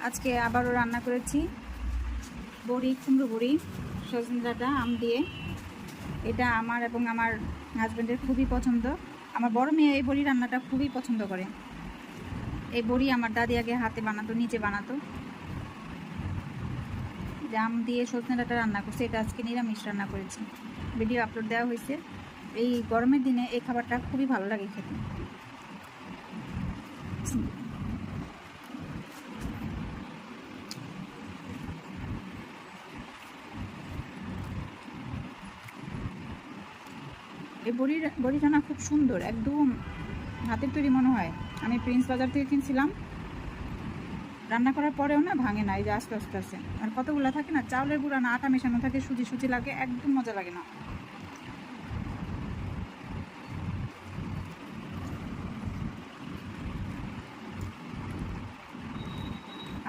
আজকে আবারও রান্না করেছি বড়ি, কুমড়ো বড়ি, সজনে ডাঁটা, আম দিয়ে। এটা আমার এবং আমার হাজব্যান্ডের খুবই পছন্দ। আমার বড় মেয়ে এই বড়ি রান্নাটা খুবই পছন্দ করে। এই বড়ি আমার দাদি আগে হাতে বানাতো, নিজে বানাতো। যে আম দিয়ে সজনে ডাঁটা রান্না করছে, এটা আজকে নিরামিষ রান্না করেছি। ভিডিও আপলোড দেওয়া হয়েছে। এই গরমের দিনে এই খাবারটা খুবই ভালো লাগে খেতে। এই বড়িটা না খুব সুন্দর, একদম হাতের তৈরি মনে হয়। আমি প্রিন্স বাজার থেকে কিনছিলাম। রান্না করার পরেও না ভাঙে না, এই যে আস্তে আস্তে আছে। আর কতগুলো থাকে না, চাউলের গুঁড়া না আটা মেশানো থাকে, সুজি সুজি লাগে, একদম মজা লাগে না।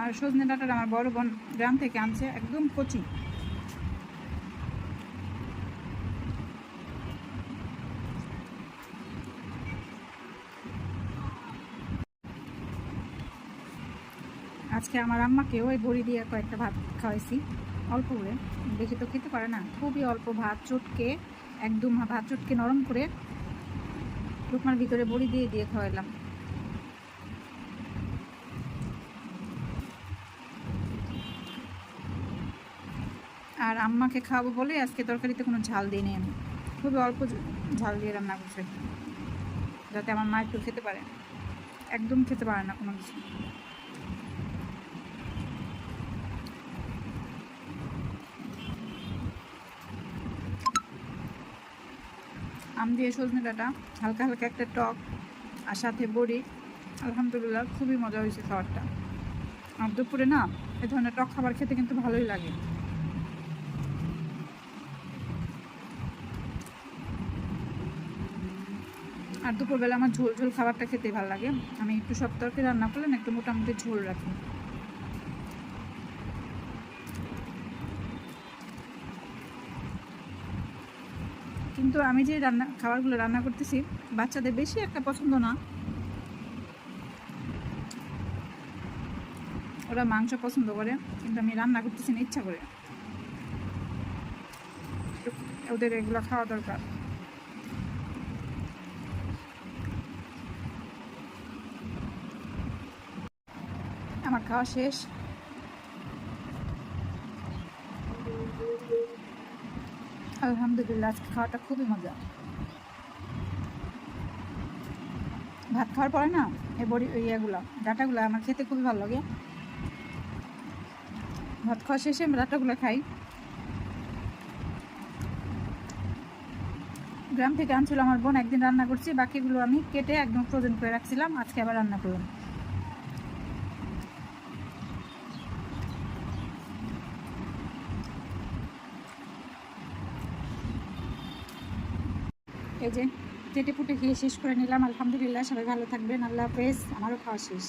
আর সজনে ডাঁটাটা আমার বড় বোন গ্রাম থেকে আনছে, একদম কচি। আজকে আমার আম্মাকে ওই বড়ি দিয়ে কয়েকটা ভাত খাওয়াইছি, অল্প করে। দেখি তো খেতে পারে না, খুবই অল্প ভাত চটকে, একদম ভাত চটকে নরম করে টুকমার ভিতরে বড়ি দিয়ে দিয়ে খাওয়াইলাম। আর আম্মাকে খাওয়াবো বলে আজকে তরকারিতে কোনো ঝাল দিই নি আমি, খুবই অল্প ঝাল দিয়ে রান্না করছি, যাতে আমার মা একটু খেতে পারে। একদম খেতে পারে না কোনো কিছু। আম দিয়ে সজনে ডাঁটা, হালকা হালকা একটা টক, আর সাথে বড়ি। আলহামদুলিল্লাহ খুবই মজা হয়েছে খাবারটা। আর দুপুরে না এ ধরনের টক খাবার খেতে কিন্তু ভালোই লাগে। আর দুপুরবেলা আমার ঝোল ঝোল খাবারটা খেতে ভালো লাগে। আমি একটু সব তরকারি রান্না করলে না একটু মোটামুটি ঝোল রাখি। কিন্তু আমি যে খাবারগুলো রান্না করতেছি বাচ্চাদের বেশি একটা পছন্দ না। ওরা মাংস পছন্দ করে, কিন্তু আমি রান্না করতেছি না ইচ্ছা করে। ওদের এগুলো খাওয়া দরকার। আমার খাওয়া শেষ। আলহামদুলিল্লাহ আজকে খাওয়াটা খুবই মজা। ভাত খাওয়ার পরে না এই বড়ি ইয়েগুলো ডাঁটাগুলো আমার খেতে খুবই ভালো লাগে। ভাত খাওয়া শেষে আমি ডাঁটাগুলো খাই। গ্রাম থেকে আনছিল আমার বোন, একদিন রান্না করছি, বাকিগুলো আমি কেটে একদম ফ্রোজেন করে রাখছিলাম, আজকে আবার রান্না করলাম। এই যে কেটে পুটে খেয়ে শেষ করে নিলাম। আলহামদুলিল্লাহ, সবাই ভালো থাকবেন। আল্লাহ হাফেজ। আমারও খাওয়া শেষ।